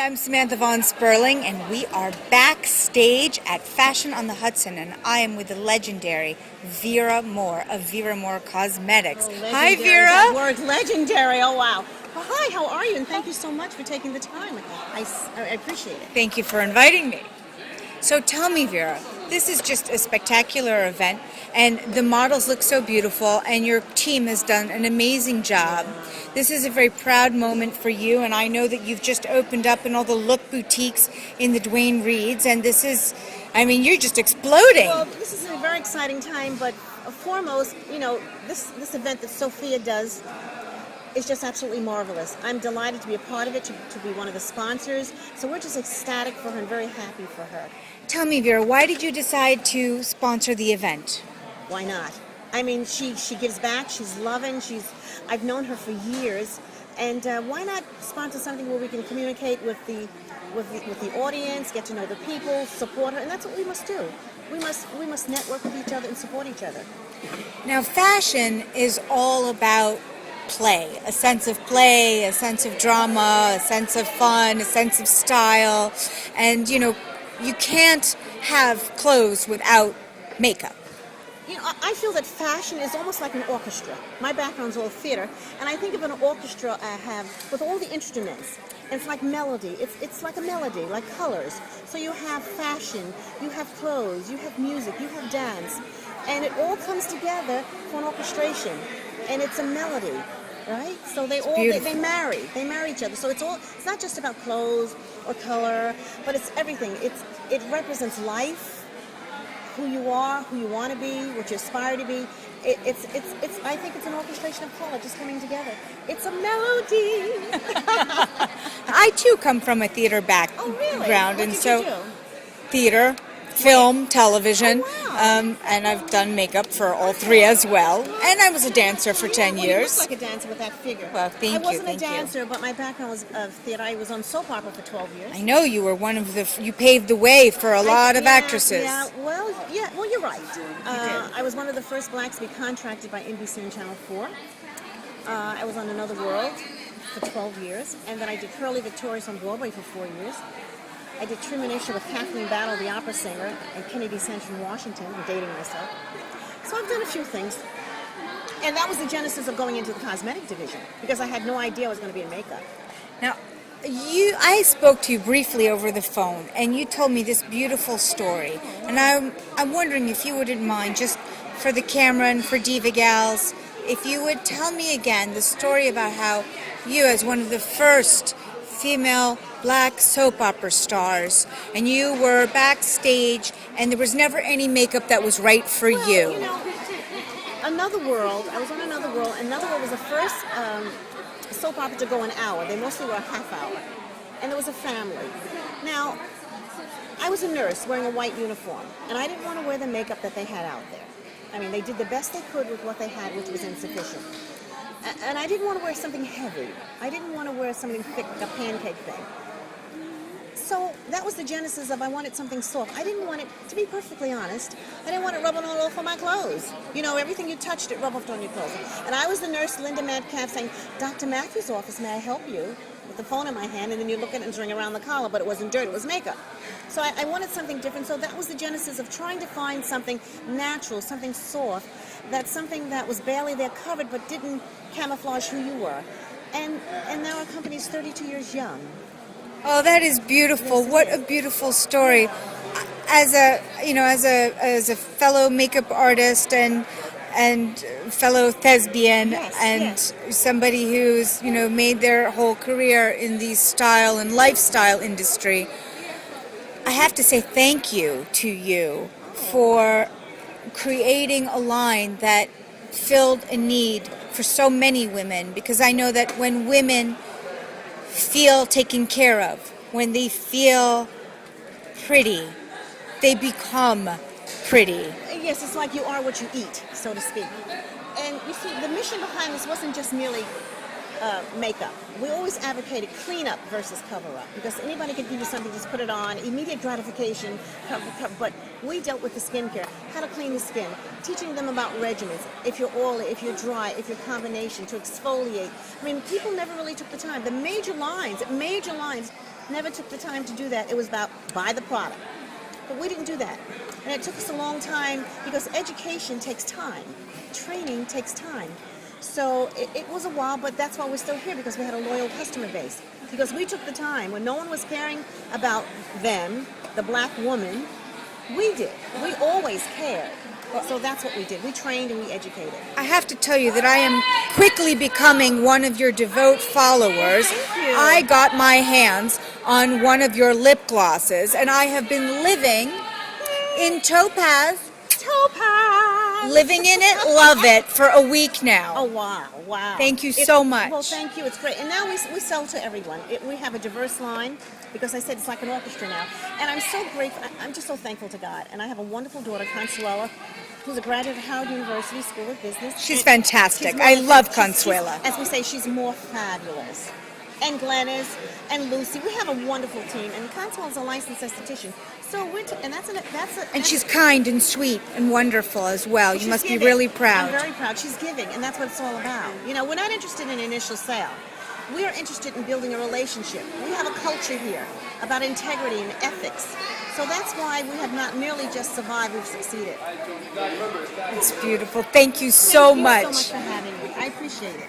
I'm Samantha Von Sperling, and we are backstage at Fashion on the Hudson, and I am with the legendary Vera Moore of Vera Moore Cosmetics. Hi, Vera. That word legendary. Oh, wow. Well, hi, how are you? And thank you so much for taking the time. I appreciate it. Thank you for inviting me. So tell me, Vera, this is just a spectacular event, and the models look so beautiful, and your team has done an amazing job. This is a very proud moment for you, and I know that you've just opened up in all the look boutiques in the Duane Reads, and this is, I mean, you're just exploding. Well, this is a very exciting time, but foremost, you know, this event that Sophia does is just absolutely marvelous. I'm delighted to be a part of it, to be one of the sponsors. So we're just ecstatic for her and very happy for her. Tell me, Vera, why did you decide to sponsor the event? Why not? I mean, she gives back. She's loving. I've known her for years, and why not sponsor something where we can communicate with the audience, get to know the people, support her, and that's what we must do. We must network with each other and support each other. Now, fashion is all about play, a sense of play, a sense of drama, a sense of fun, a sense of style, and you can't have clothes without makeup. You know, I feel that fashion is almost like an orchestra. My background's all theater, and I think of an orchestra I have with all the instruments. And it's like melody. It's like a melody, like colors. So you have fashion, you have clothes, you have music, you have dance, and it all comes together for an orchestration. And it's a melody, right? So they marry each other. So it's not just about clothes or color, but it's everything. It represents life, who you are, who you want to be, what you aspire to be. It's I think it's an orchestration of color just coming together. It's a melody. I too come from a theater background, What and did so you do? theater, film, television, Oh, wow. and I've done makeup for all three as well. And I was a dancer for 10 Well, years. You look like a dancer with that figure. Well, thank you. I wasn't thank a you. dancer, but my background was of theater. I was on soap opera for 12 years. I know you were one of you paved the way for a lot of actresses. Well, you're right. I was one of the first blacks to be contracted by NBC and Channel 4. I was on Another World for 12 years, and then I did Curly Victorious on Broadway for 4 years. I did Trumanisha with Kathleen Battle, the opera singer, and Kennedy Center in Washington. I'm dating myself. So I've done a few things. And that was the genesis of going into the cosmetic division, because I had no idea I was going to be in makeup. Now, I spoke to you briefly over the phone, and you told me this beautiful story. And I'm wondering if you wouldn't mind, just for the camera and for Diva Gals, if you would tell me again the story about how you, as one of the first female black soap opera stars, and you were backstage, and there was never any makeup that was right for you. You know, Another World, I was on Another World, and Another World was the first soap opera to go an hour. They mostly were a half hour. And there was a family. Now, I was a nurse wearing a white uniform, and I didn't want to wear the makeup that they had out there. I mean, they did the best they could with what they had, which was insufficient. And I didn't want to wear something heavy. I didn't want to wear something thick, like a pancake thing. So that was the genesis of I wanted something soft. I didn't want it, to be perfectly honest, I didn't want it rubbing all over my clothes. You know, everything you touched, it rubbed off on your clothes. And I was the nurse, Linda Madcap, saying, Dr. Matthews' office, may I help you? With the phone in my hand, and then you look at it and it's ring around the collar, but it wasn't dirt, it was makeup. So I wanted something different, so that was the genesis of trying to find something natural, something soft, something that was barely there covered, but didn't camouflage who you were. And now our company's 32 years young. Oh, that is beautiful. Yes, What a beautiful story. As a fellow makeup artist and fellow thespian, Yes. somebody who's made their whole career in the style and lifestyle industry, I have to say thank you to you for creating a line that filled a need for so many women, because I know that when women feel taken care of, when they feel pretty, they become pretty. Yes, it's like you are what you eat, so to speak. And you see, the mission behind this wasn't just merely makeup. We always advocated clean up versus cover up, because anybody could give you something, just put it on, immediate gratification, cover, but we dealt with the skincare, how to clean the skin, teaching them about regimens, if you're oily, if you're dry, if you're combination, to exfoliate. I mean, people never really took the time. The major lines never took the time to do that. It was about buy the product. But we didn't do that. And it took us a long time because education takes time. Training takes time. So it was a while, but that's why we're still here, because we had a loyal customer base. Because we took the time when no one was caring about them, the black woman, we did. We always cared. So that's what we did. We trained and we educated. I have to tell you that I am quickly becoming one of your devout followers. Thank you. I got my hands on one of your lip glosses, and I have been living in Topaz, living in it, love it, for a week now. Oh, wow, wow. Thank you so much. Well, thank you. It's great. And now we sell to everyone. We have a diverse line, because I said it's like an orchestra now. And I'm so grateful. I'm just so thankful to God. And I have a wonderful daughter, Consuela, who's a graduate of Howard University School of Business. She's And fantastic. she's I more- love she's- Consuela. As we say, she's more fabulous. And Glennis and Lucy. We have a wonderful team. And Consuela's a licensed esthetician. So And she's kind and sweet and wonderful as well. You she's must be giving. really proud. I'm very proud. She's giving, and that's what it's all about. You know, we're not interested in initial sale. We are interested in building a relationship. We have a culture here about integrity and ethics. So that's why we have not merely just survived, we've succeeded. It's beautiful. Thank you so Thank you much. so much for having me. I appreciate it.